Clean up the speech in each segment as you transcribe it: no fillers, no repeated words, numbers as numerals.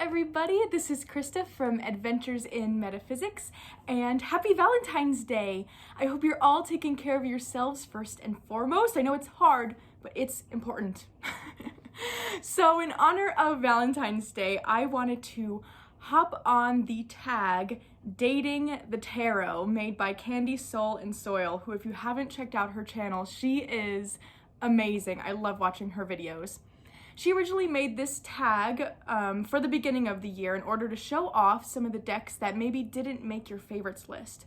everybody, this is Krista from Adventures in Metaphysics, and happy Valentine's Day! I hope you're all taking care of yourselves first and foremost. I know it's hard, but it's important. So in honor of Valentine's Day, I wanted to hop on the tag Dating the Tarot, made by Candy Soul and Soil, who, if you haven't checked out her channel, she is amazing. I love watching her videos. She originally made this tag for the beginning of the year in order to show off some of the decks that maybe didn't make your favorites list.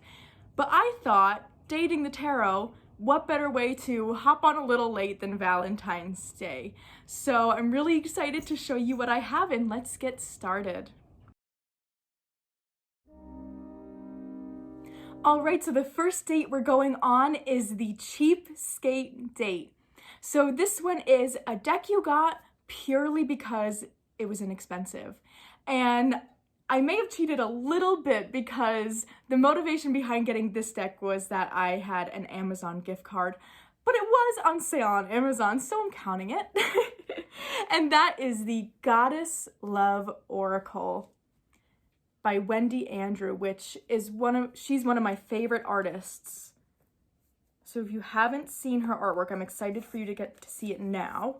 But I thought, dating the tarot, what better way to hop on a little late than Valentine's Day? So I'm really excited to show you what I have, and let's get started. Alright, so the first date we're going on is the cheapskate date. So this one is a deck you got purely because it was inexpensive. And I may have cheated a little bit because the motivation behind getting this deck was that I had an Amazon gift card, but it was on sale on Amazon, so I'm counting it. And that is the Goddess Love Oracle by Wendy Andrew, which is she's one of my favorite artists. So if you haven't seen her artwork, I'm excited for you to get to see it now.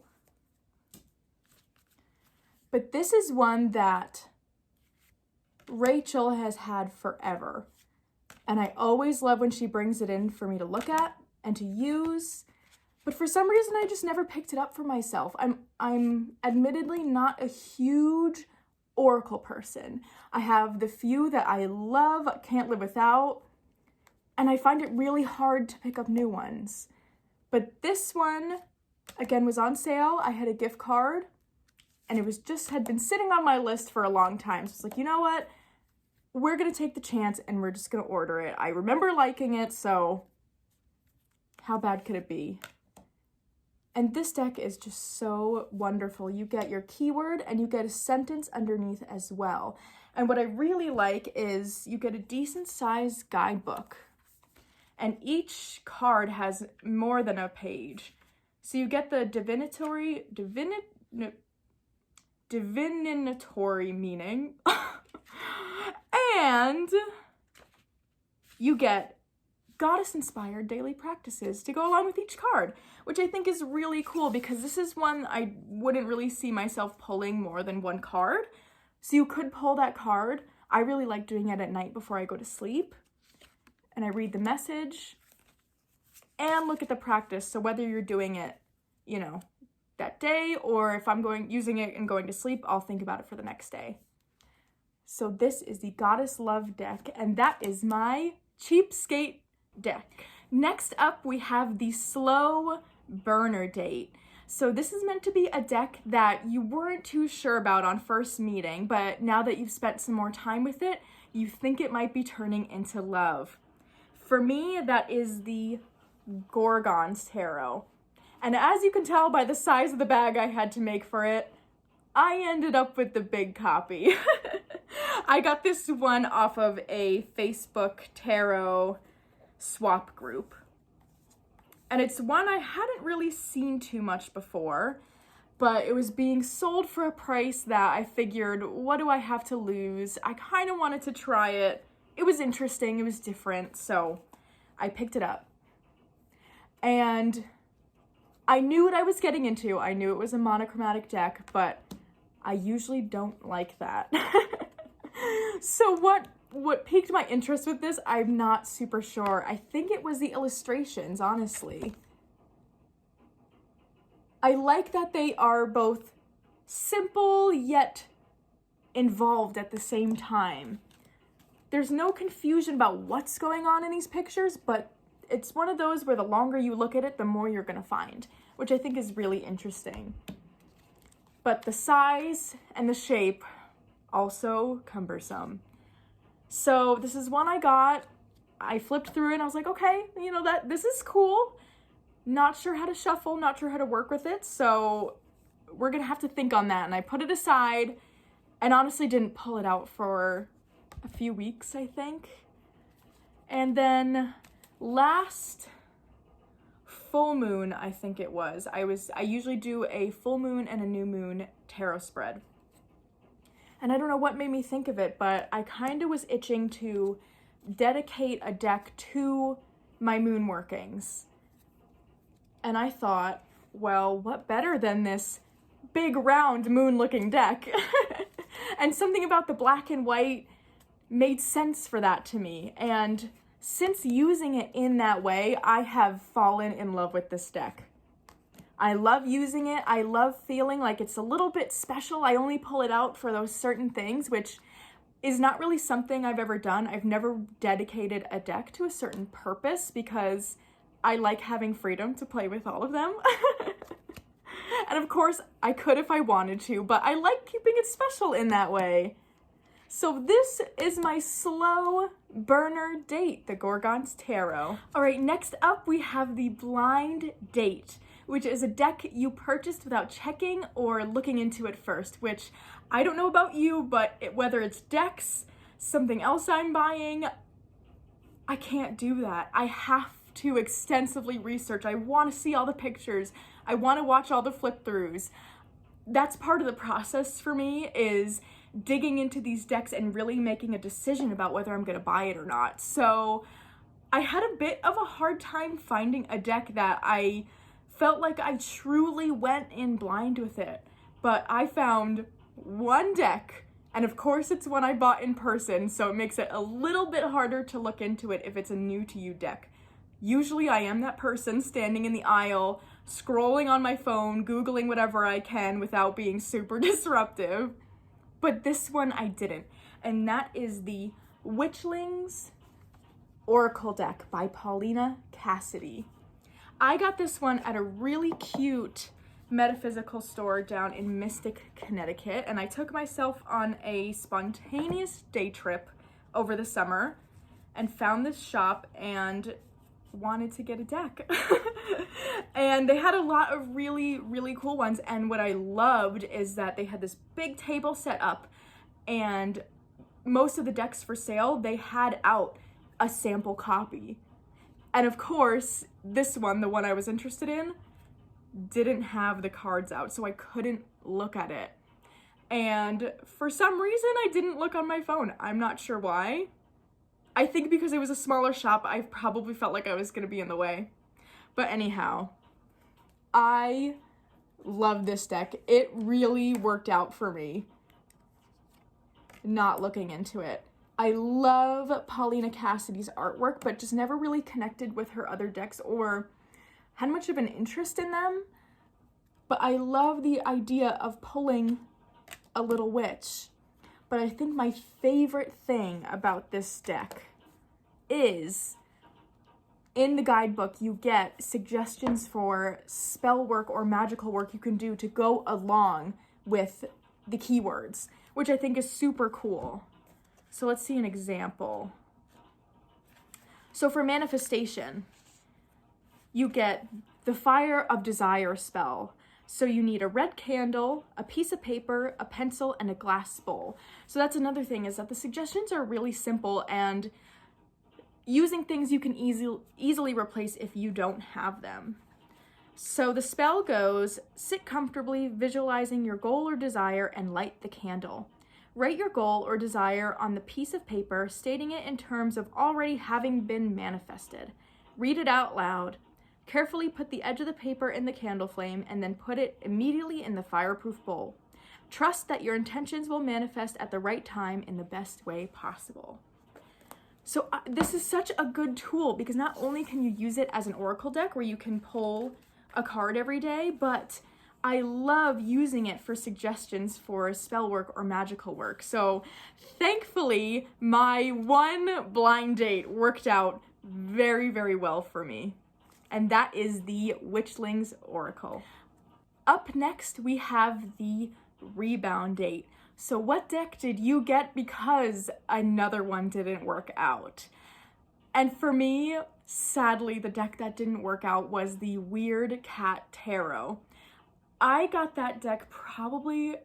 But this is one that Rachel has had forever. And I always love when she brings it in for me to look at and to use. But for some reason, I just never picked it up for myself. I'm admittedly not a huge oracle person. I have the few that I love, can't live without, and I find it really hard to pick up new ones. But this one, again, was on sale. I had a gift card, and it was had been sitting on my list for a long time. So it's like, you know what? We're gonna take the chance and we're just gonna order it. I remember liking it, so how bad could it be? And this deck is just so wonderful. You get your keyword and you get a sentence underneath as well. And what I really like is you get a decent sized guidebook. And each card has more than a page. So you get the divinatory meaning. And you get goddess-inspired daily practices to go along with each card, which I think is really cool because this is one I wouldn't really see myself pulling more than one card. So you could pull that card. I really like doing it at night before I go to sleep. And I read the message and look at the practice. So whether you're doing it, you know, that day, or if I'm using it and going to sleep, I'll think about it for the next day. So this is the Goddess Love deck, and that is my cheapskate deck. Next up, we have the Slow Burner date. So this is meant to be a deck that you weren't too sure about on first meeting, but now that you've spent some more time with it, you think it might be turning into love. For me, that is the Gorgon's Tarot. And as you can tell by the size of the bag I had to make for it, I ended up with the big copy. I got this one off of a Facebook tarot swap group. And it's one I hadn't really seen too much before, but it was being sold for a price that I figured, what do I have to lose? I kind of wanted to try it. It was interesting, it was different, so I picked it up. And I knew what I was getting into. I knew it was a monochromatic deck, but I usually don't like that. So what piqued my interest with this, I'm not super sure. I think it was the illustrations, honestly. I like that they are both simple yet involved at the same time. There's no confusion about what's going on in these pictures, but it's one of those where the longer you look at it, the more you're gonna find, which I think is really interesting. But the size and the shape, also cumbersome. So this is one I got. I flipped through it and I was like, okay, you know, this is cool. Not sure how to shuffle, not sure how to work with it, so we're gonna have to think on that. And I put it aside and honestly didn't pull it out for a few weeks, I think. And then last full moon, I think it was, I usually do a full moon and a new moon tarot spread. And I don't know what made me think of it, but I kind of was itching to dedicate a deck to my moon workings. And I thought, well, what better than this big round moon looking deck? And something about the black and white made sense for that to me. And since using it in that way, I have fallen in love with this deck. I love using it. I love feeling like it's a little bit special. I only pull it out for those certain things, which is not really something I've ever done. I've never dedicated a deck to a certain purpose because I like having freedom to play with all of them. And of course, I could if I wanted to, but I like keeping it special in that way. So this is my slow burner date, the Gorgon's Tarot. All right, next up we have the Blind Date, which is a deck you purchased without checking or looking into it first, which I don't know about you, but whether it's decks, something else I'm buying, I can't do that. I have to extensively research. I want to see all the pictures. I want to watch all the flip throughs. That's part of the process for me, is digging into these decks and really making a decision about whether I'm going to buy it or not. So I had a bit of a hard time finding a deck that I felt like I truly went in blind with it. But I found one deck, and of course it's one I bought in person, so it makes it a little bit harder to look into it if it's a new to you deck. Usually I am that person standing in the aisle, scrolling on my phone, Googling whatever I can without being super disruptive. But this one I didn't, and that is the Witchlings Oracle deck by Paulina Cassidy. I got this one at a really cute metaphysical store down in Mystic, Connecticut, and I took myself on a spontaneous day trip over the summer and found this shop and wanted to get a deck. And they had a lot of really, really cool ones, and what I loved is that they had this big table set up, and most of the decks for sale, they had out a sample copy. And of course, this one, the one I was interested in, didn't have the cards out, so I couldn't look at it. And for some reason, I didn't look on my phone. I'm not sure why. I think because it was a smaller shop, I probably felt like I was gonna be in the way. But anyhow, I love this deck. It really worked out for me not looking into it. I love Paulina Cassidy's artwork, but just never really connected with her other decks or had much of an interest in them. But I love the idea of pulling a little witch. But I think my favorite thing about this deck is in the guidebook you get suggestions for spell work or magical work you can do to go along with the keywords, which I think is super cool. So let's see an example. So for manifestation, you get the Fire of Desire spell. So you need a red candle, a piece of paper, a pencil, and a glass bowl. So that's another thing, is that the suggestions are really simple and using things you can easily replace if you don't have them. So the spell goes, sit comfortably, visualizing your goal or desire, and light the candle. Write your goal or desire on the piece of paper, stating it in terms of already having been manifested. Read it out loud. Carefully put the edge of the paper in the candle flame and then put it immediately in the fireproof bowl. Trust that your intentions will manifest at the right time in the best way possible. So this is such a good tool because not only can you use it as an oracle deck where you can pull a card every day, but I love using it for suggestions for spell work or magical work. So thankfully, my one blind date worked out very, very well for me. And that is the Witchlings Oracle. Up next, we have the Rebound date. So what deck did you get because another one didn't work out? And for me, sadly, the deck that didn't work out was the Weird Cat Tarot. I got that deck probably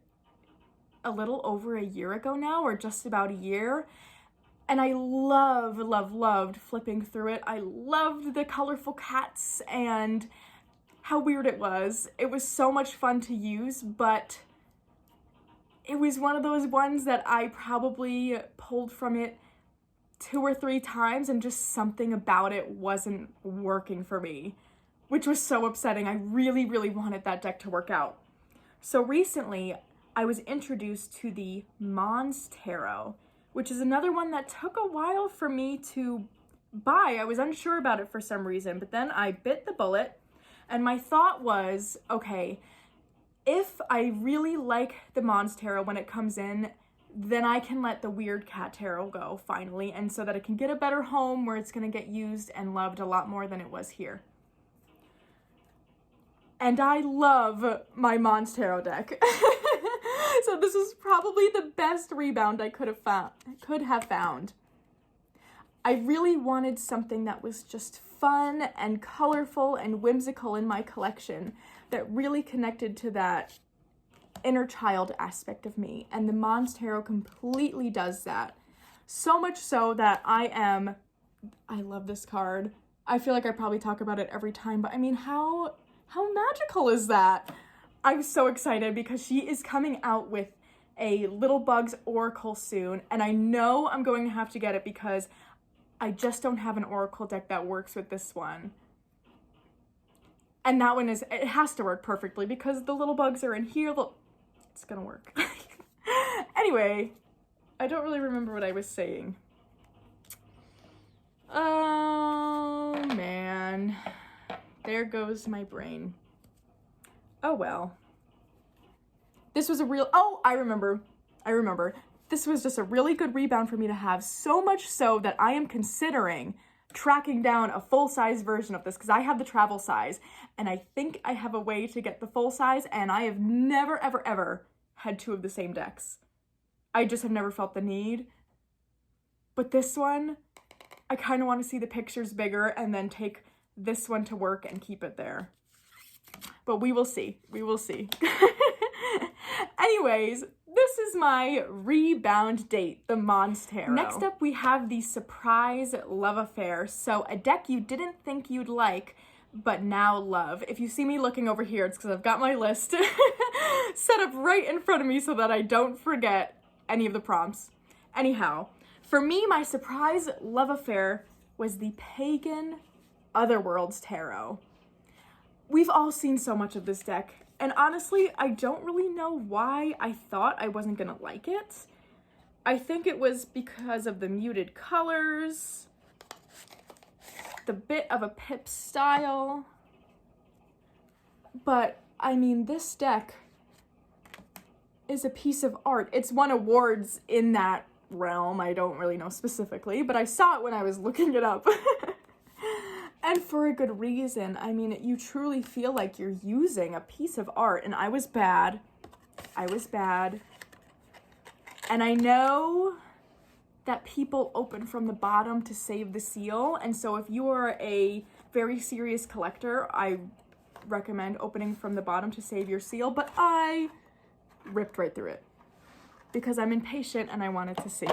a little over a year ago now, or just about a year. And I loved flipping through it. I loved the colorful cats and how weird it was. It was so much fun to use, but it was one of those ones that I probably pulled from it 2 or 3 times and just something about it wasn't working for me, which was so upsetting. I really, really wanted that deck to work out. So recently, I was introduced to the Mons Tarot, which is another one that took a while for me to buy. I was unsure about it for some reason, but then I bit the bullet, and my thought was, okay, if I really like the Mons Tarot when it comes in, then I can let the Weird Cat Tarot go finally, and so that it can get a better home where it's gonna get used and loved a lot more than it was here. And I love my Mons Tarot deck. So this is probably the best rebound I could have found. I really wanted something that was just fun and colorful and whimsical in my collection that really connected to that inner child aspect of me. And the Mons Tarot completely does that. So much so that I love this card. I feel like I probably talk about it every time, but I mean, how magical is that? I'm so excited because she is coming out with a Little Bugs Oracle soon, and I know I'm going to have to get it because I just don't have an Oracle deck that works with this one. And that one it has to work perfectly because the little bugs are in here. It's gonna work. Anyway, I don't really remember what I was saying. Oh man, there goes my brain. Oh well. This was I remember. This was just a really good rebound for me to have, so much so that I am considering tracking down a full-size version of this because I have the travel size, and I think I have a way to get the full size, and I have never, ever, ever had 2 of the same decks. I just have never felt the need. But this one, I kind of want to see the pictures bigger and then take this one to work and keep it there. But we will see. We will see. Anyways, this is my rebound date, the Mons Tarot. Next up, we have the Surprise Love Affair. So a deck you didn't think you'd like, but now love. If you see me looking over here, it's because I've got my list set up right in front of me so that I don't forget any of the prompts. Anyhow, for me, my Surprise Love Affair was the Pagan Otherworlds Tarot. We've all seen so much of this deck, and honestly, I don't really know why I thought I wasn't gonna like it. I think it was because of the muted colors, the bit of a pip style, but I mean, this deck is a piece of art. It's won awards in that realm. I don't really know specifically, but I saw it when I was looking it up. And for a good reason. I mean, you truly feel like you're using a piece of art, and I was bad. And I know that people open from the bottom to save the seal, and so if you are a very serious collector, I recommend opening from the bottom to save your seal, but I ripped right through it because I'm impatient and I wanted to see.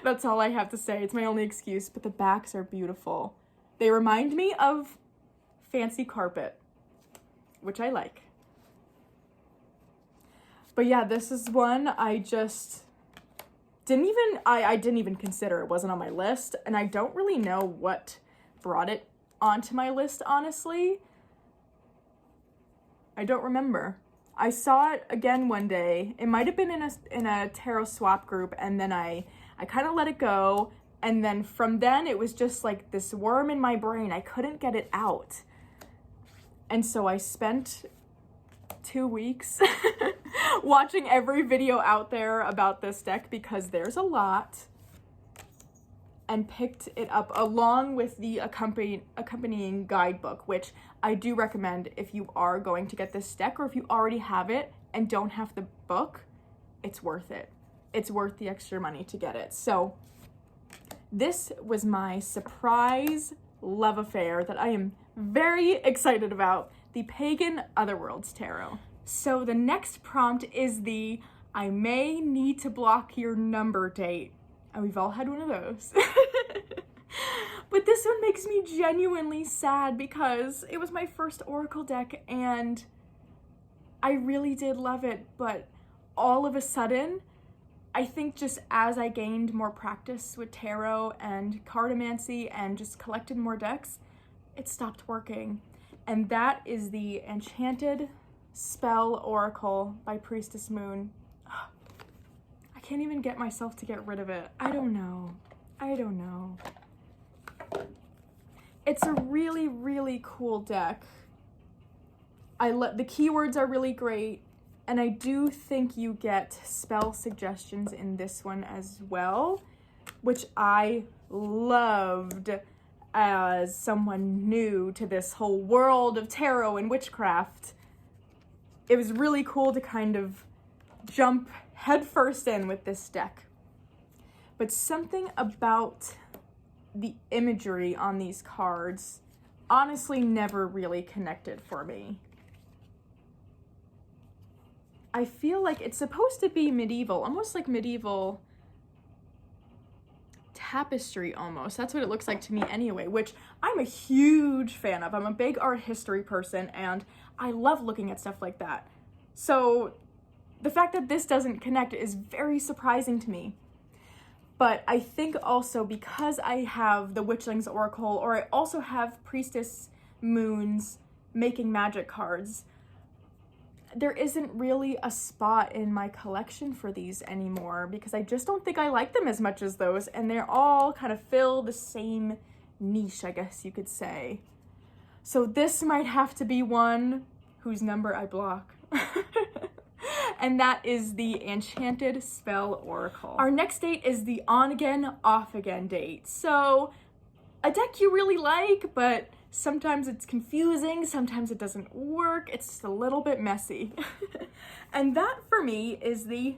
That's all I have to say. It's my only excuse, but the backs are beautiful. They remind me of fancy carpet, which I like. But yeah, this is one I just didn't even consider. It wasn't on my list, and I don't really know what brought it onto my list, honestly. I don't remember. I saw it again one day. It might have been in a tarot swap group, and then I kind of let it go. And then from then, it was just like this worm in my brain. I couldn't get it out. And so I spent 2 weeks watching every video out there about this deck because there's a lot, and picked it up along with the accompanying guidebook, which I do recommend if you are going to get this deck, or if you already have it and don't have the book, it's worth it. It's worth the extra money to get it. So this was my surprise love affair that I am very excited about, the Pagan Otherworlds Tarot. So the next prompt is the I may need to block your number date. And we've all had one of those. But this one makes me genuinely sad because it was my first Oracle deck and I really did love it, but all of a sudden, I think just as I gained more practice with tarot and cartomancy and just collected more decks, it stopped working. And that is the Enchanted Spell Oracle by Priestess Moon. I can't even get myself to get rid of it. I don't know. It's a really, really cool deck. The keywords are really great, and I do think you get spell suggestions in this one as well, which I loved as someone new to this whole world of tarot and witchcraft. It was really cool to kind of jump headfirst in with this deck. But something about the imagery on these cards honestly never really connected for me. I feel like it's supposed to be medieval, almost like medieval tapestry almost. That's what it looks like to me anyway, which I'm a huge fan of. I'm a big art history person and I love looking at stuff like that. So the fact that this doesn't connect is very surprising to me. But I think also because I have the Witchling's Oracle, or I also have Priestess Moon's Making Magic cards, there isn't really a spot in my collection for these anymore because I just don't think I like them as much as those, and they're all kind of fill the same niche, I guess you could say. So this might have to be one whose number I block. And that is the Enchanted Spell Oracle. Our next date is the on again, off again date. So a deck you really like, but sometimes it's confusing, sometimes it doesn't work, it's just a little bit messy. And that for me is the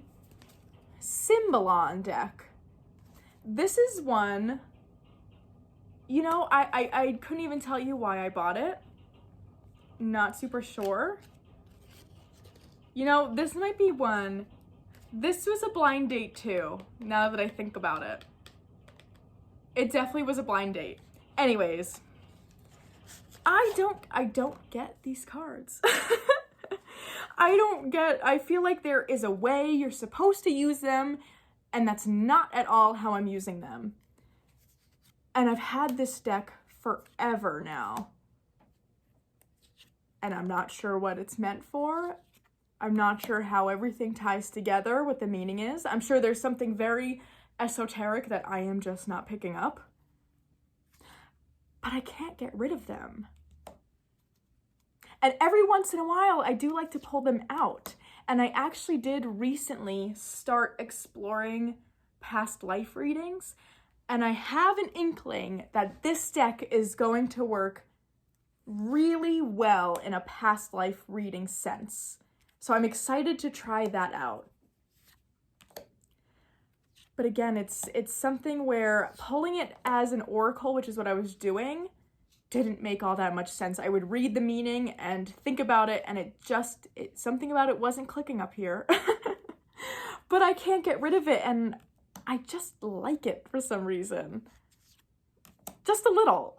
Symbolon deck. This is one, you know, I couldn't even tell you why I bought it. Not super sure. You know, this might be one. This was a blind date too, now that I think about it. It definitely was a blind date. Anyways, I don't get these cards. I feel like there is a way you're supposed to use them, and that's not at all how I'm using them. And I've had this deck forever now. And I'm not sure what it's meant for. I'm not sure how everything ties together, what the meaning is. I'm sure there's something very esoteric that I am just not picking up. But I can't get rid of them. And every once in a while, I do like to pull them out. And I actually did recently start exploring past life readings. And I have an inkling that this deck is going to work really well in a past life reading sense. So I'm excited to try that out. But again, it's something where pulling it as an oracle, which is what I was doing, didn't make all that much sense. I would read the meaning and think about it, and something about it wasn't clicking up here. But I can't get rid of it, and I just like it for some reason. Just a little.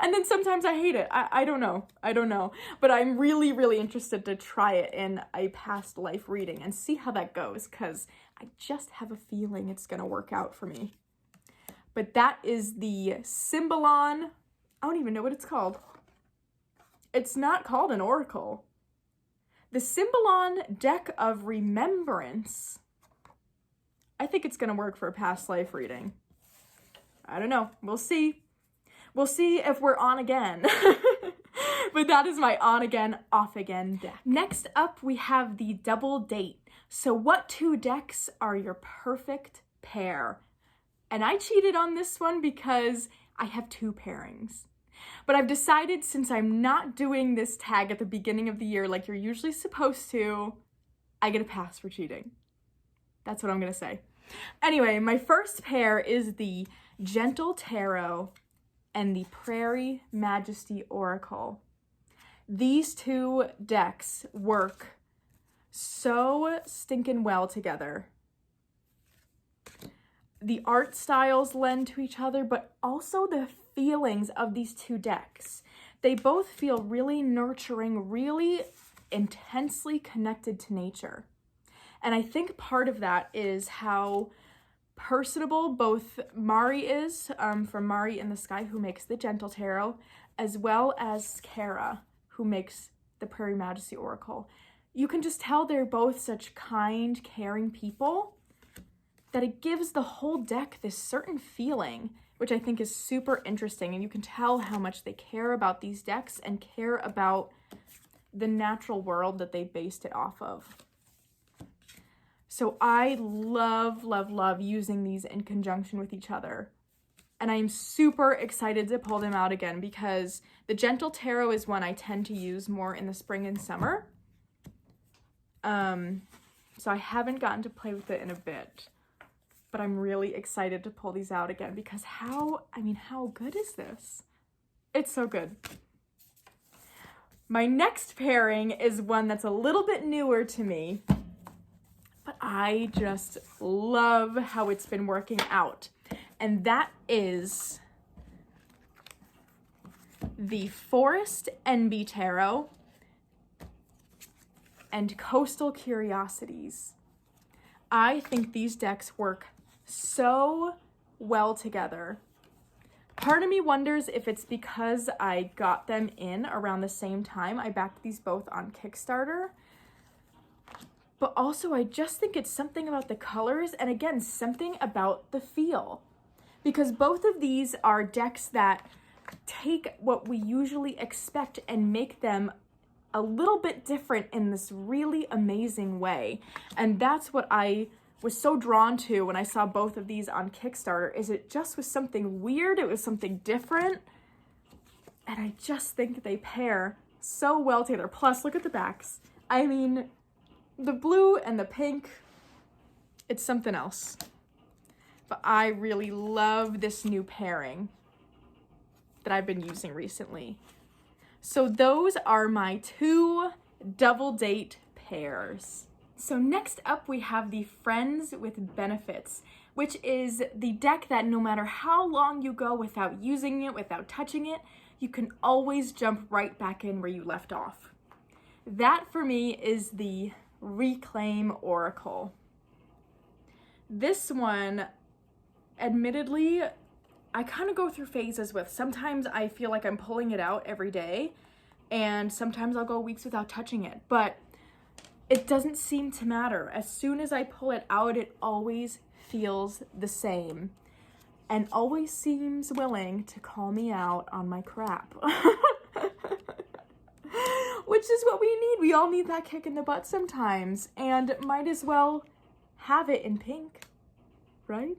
And then sometimes I hate it. I don't know. But I'm really, really interested to try it in a past life reading and see how that goes, because I just have a feeling it's going to work out for me. But that is the Symbolon. I don't even know what it's called. It's not called an oracle. The Symbolon Deck of Remembrance. I think it's going to work for a past life reading. I don't know. We'll see. We'll see if we're on again. But that is my on again, off again deck. Next up, we have the double date. So what two decks are your perfect pair? And I cheated on this one because I have two pairings. But I've decided, since I'm not doing this tag at the beginning of the year like you're usually supposed to, I get a pass for cheating. That's what I'm gonna say. Anyway, my first pair is the Gentle Tarot and the Prairie Majesty Oracle. These two decks work so stinking well together. The art styles lend to each other, but also the feelings of these two decks. They both feel really nurturing, really intensely connected to nature. And I think part of that is how personable both Mari is, from Mari in the Sky, who makes the Gentle Tarot, as well as Kara, who makes the Prairie Majesty Oracle. You can just tell they're both such kind, caring people that it gives the whole deck this certain feeling, which I think is super interesting. And you can tell how much they care about these decks and care about the natural world that they based it off of. So I love, love, love using these in conjunction with each other. And I'm super excited to pull them out again because the Gentle Tarot is one I tend to use more in the spring and summer. So I haven't gotten to play with it in a bit, but I'm really excited to pull these out again because how good is this? It's so good. My next pairing is one that's a little bit newer to me, but I just love how it's been working out. And that is the Forest Envy Tarot and Coastal Curiosities. I think these decks work so well together. Part of me wonders if it's because I got them in around the same time. I backed these both on Kickstarter. But also I just think it's something about the colors and again, something about the feel. Because both of these are decks that take what we usually expect and make them a little bit different in this really amazing way. And that's what I was so drawn to when I saw both of these on Kickstarter, is it just was something weird, it was something different, and I just think they pair so well together. Plus, look at the backs. I mean, the blue and the pink, it's something else. But I really love this new pairing that I've been using recently. So those are my two double date pairs. So next up we have the Friends with Benefits, which is the deck that no matter how long you go without using it, without touching it, you can always jump right back in where you left off. That for me is the Reclaim Oracle. This one, admittedly, I kind of go through phases with. Sometimes I feel like I'm pulling it out every day, and sometimes I'll go weeks without touching it, but it doesn't seem to matter. As soon as I pull it out, it always feels the same and always seems willing to call me out on my crap. Which is what we need. We all need that kick in the butt sometimes, and might as well have it in pink, right?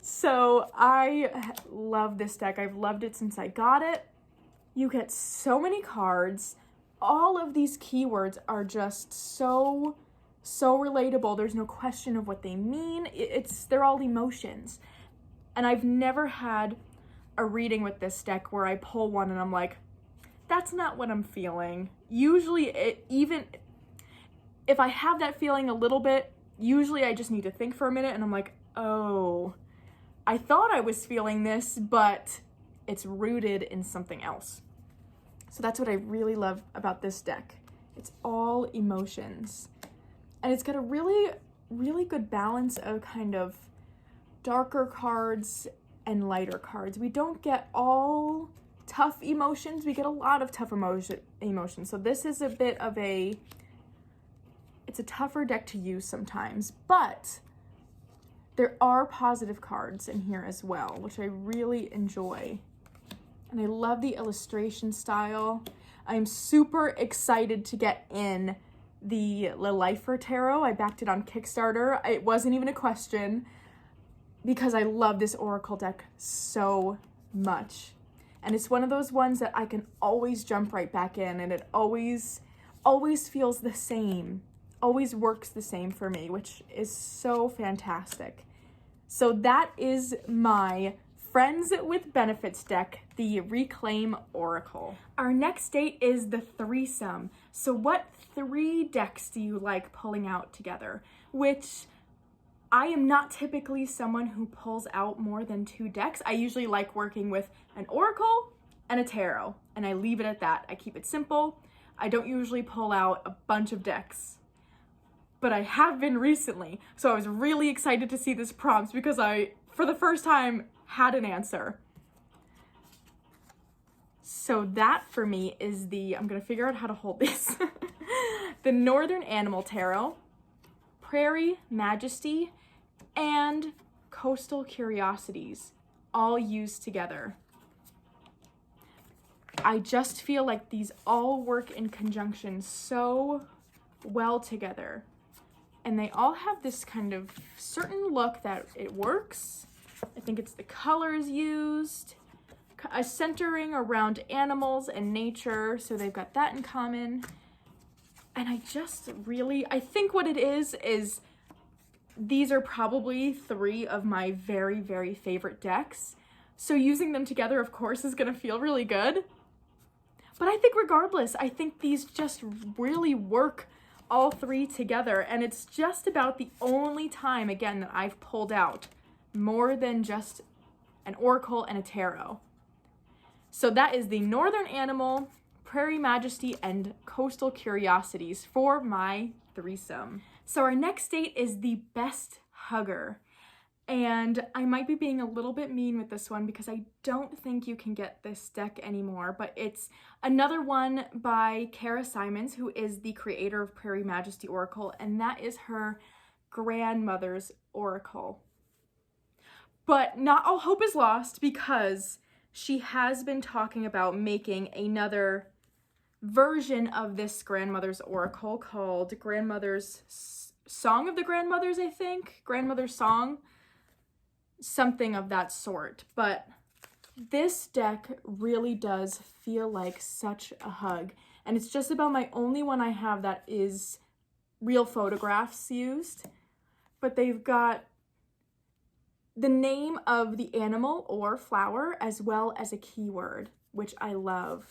So I love this deck. I've loved it since I got it. You get so many cards. All of these keywords are just so relatable. There's no question of what they mean. They're all emotions. And I've never had a reading with this deck where I pull one and I'm like, that's not what I'm feeling. Usually, even if I have that feeling a little bit, usually I just need to think for a minute and I'm like, oh, I thought I was feeling this, but it's rooted in something else. So that's what I really love about this deck. It's all emotions. And it's got a really, really good balance of kind of darker cards and lighter cards. We don't get all tough emotions. We get a lot of tough emotions. So this is a bit of it's a tougher deck to use sometimes, but there are positive cards in here as well, which I really enjoy. And I love the illustration style. I'm super excited to get in the Lifer Tarot. I backed it on Kickstarter. It wasn't even a question because I love this Oracle deck so much. And it's one of those ones that I can always jump right back in, and it always feels the same, always works the same for me, which is so fantastic. So that is my Friends with Benefits deck, the Reclaim Oracle. Our next date is the threesome. So what 3 decks do you like pulling out together? Which I am not typically someone who pulls out more than 2 decks. I usually like working with an oracle and a tarot, and I leave it at that. I keep it simple. I don't usually pull out a bunch of decks, but I have been recently. So I was really excited to see this prompt because I, for the first time, had an answer. So that for me is the, I'm gonna figure out how to hold this. The Northern Animal Tarot, Prairie Majesty, and Coastal Curiosities, all used together. I just feel like these all work in conjunction so well together. And they all have this kind of certain look that it works. I think it's the colors used, a centering around animals and nature, so they've got that in common. And I just really, I think what it is these are probably 3 of my very, very favorite decks. So using them together, of course, is gonna feel really good. But I think regardless, I think these just really work all 3 together. And it's just about the only time, again, that I've pulled out more than just an oracle and a tarot. So that is the Northern Animal, Prairie Majesty, and Coastal Curiosities for my threesome. So our next date is the Best Hugger. And I might be being a little bit mean with this one because I don't think you can get this deck anymore, but it's another one by Kara Simons, who is the creator of Prairie Majesty Oracle, and that is her grandmother's oracle. But not all hope is lost because she has been talking about making another version of this grandmother's oracle called Grandmother's Song of the Grandmothers, I think. Grandmother's Song. Something of that sort. But this deck really does feel like such a hug. And it's just about my only one I have that is real photographs used. But they've got the name of the animal or flower as well as a keyword, which I love.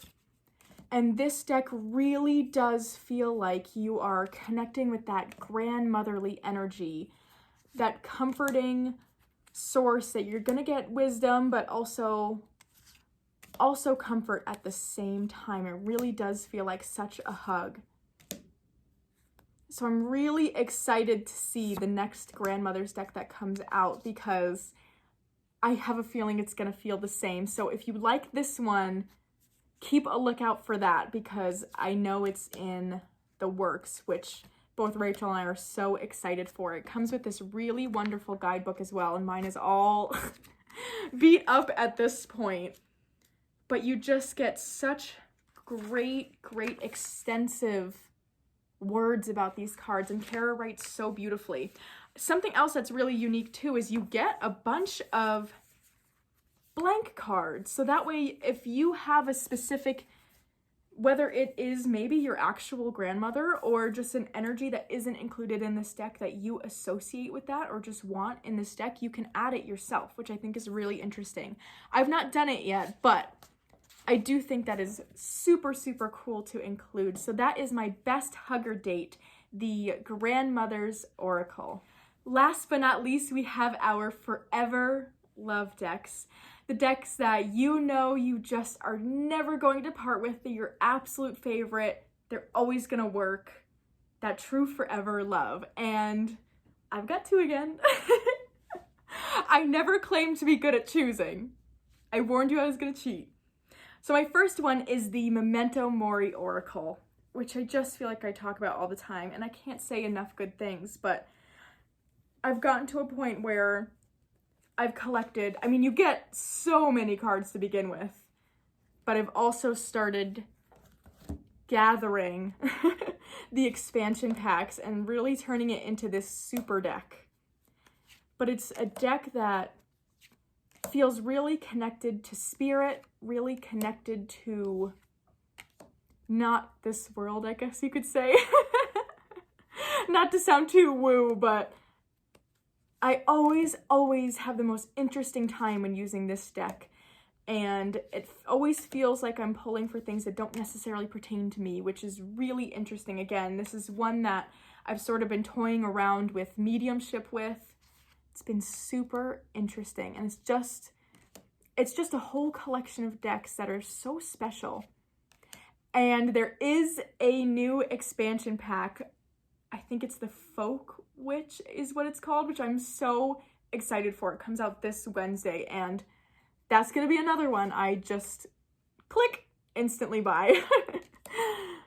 And this deck really does feel like you are connecting with that grandmotherly energy, that comforting source that you're gonna get wisdom, but also comfort at the same time. It really does feel like such a hug. So I'm really excited to see the next grandmother's deck that comes out because I have a feeling it's gonna feel the same. So if you like this one, keep a lookout for that because I know it's in the works, which both Rachel and I are so excited for. It comes with this really wonderful guidebook as well, and mine is all beat up at this point. But you just get such great extensive words about these cards, and Kara writes so beautifully. Something else that's really unique too is you get a bunch of blank cards. So that way, if you have a specific, whether it is maybe your actual grandmother or just an energy that isn't included in this deck that you associate with that or just want in this deck, you can add it yourself, which I think is really interesting. I've not done it yet, but I do think that is super cool to include. So that is my best hugger date, the Grandmother's Oracle. Last but not least, we have our forever love decks. The decks that you know you just are never going to part with, they're your absolute favorite, they're always gonna work, that true forever love. And I've got 2 again. I never claimed to be good at choosing. I warned you I was gonna cheat. So my first one is the Memento Mori Oracle, which I just feel like I talk about all the time, and I can't say enough good things, but I've gotten to a point where I've collected, I mean, you get so many cards to begin with, but I've also started gathering the expansion packs and really turning it into this super deck. But it's a deck that feels really connected to spirit, really connected to not this world, I guess you could say. Not to sound too woo, but I always have the most interesting time when using this deck, and it always feels like I'm pulling for things that don't necessarily pertain to me, which is really interesting. Again, this is one that I've sort of been toying around with mediumship with. It's been super interesting, and it's just a whole collection of decks that are so special. And there is a new expansion pack. I think it's the Folk Witch is what it's called, which I'm so excited for. It comes out this Wednesday, and that's gonna be another one I just click, instantly buy.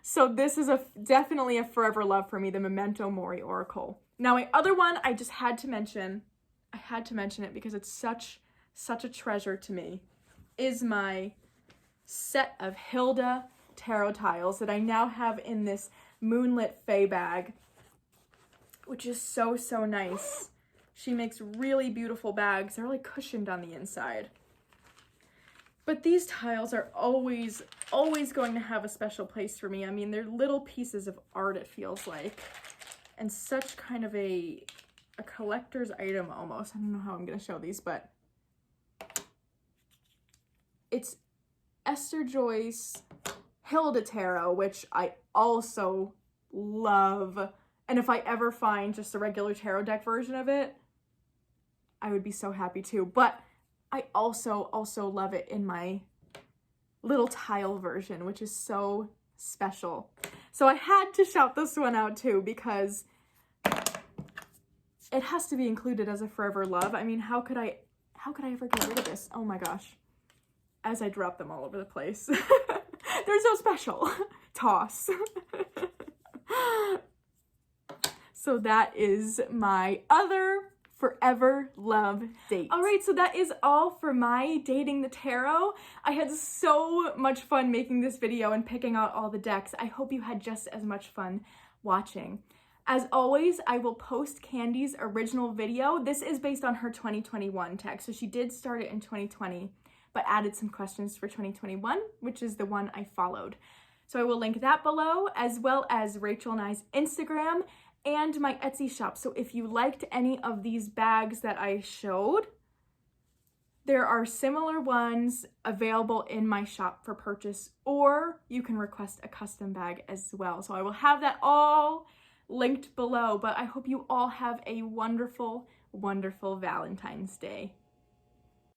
So this is definitely a forever love for me, the Memento Mori Oracle. Now my other one I just had to mention, I had to mention it because it's such a treasure to me, is my set of Hilda tarot tiles that I now have in this Moonlit Fae bag, which is so nice. She makes really beautiful bags. They're really cushioned on the inside. But these tiles are always going to have a special place for me. I mean, they're little pieces of art, it feels like, and such kind of a collector's item almost. I don't know how I'm gonna show these, but it's Esther Joyce Hilda Tarot, which I also love. And if I ever find just a regular tarot deck version of it, I would be so happy too. But I also love it in my little tile version, which is so special. So I had to shout this one out too, because it has to be included as a forever love. I mean, how could I ever get rid of this? Oh my gosh. As I drop them all over the place. They're so special. Toss. So that is my other forever love date. All right, so that is all for my Dating the Tarot. I had so much fun making this video and picking out all the decks. I hope you had just as much fun watching. As always, I will post Candy's original video. This is based on her 2021 tech. So she did start it in 2020, but added some questions for 2021, which is the one I followed. So I will link that below, as well as Rachel and I's Instagram and my Etsy shop. So if you liked any of these bags that I showed, there are similar ones available in my shop for purchase, or you can request a custom bag as well. So I will have that all linked below, but I hope you all have a wonderful, wonderful Valentine's Day.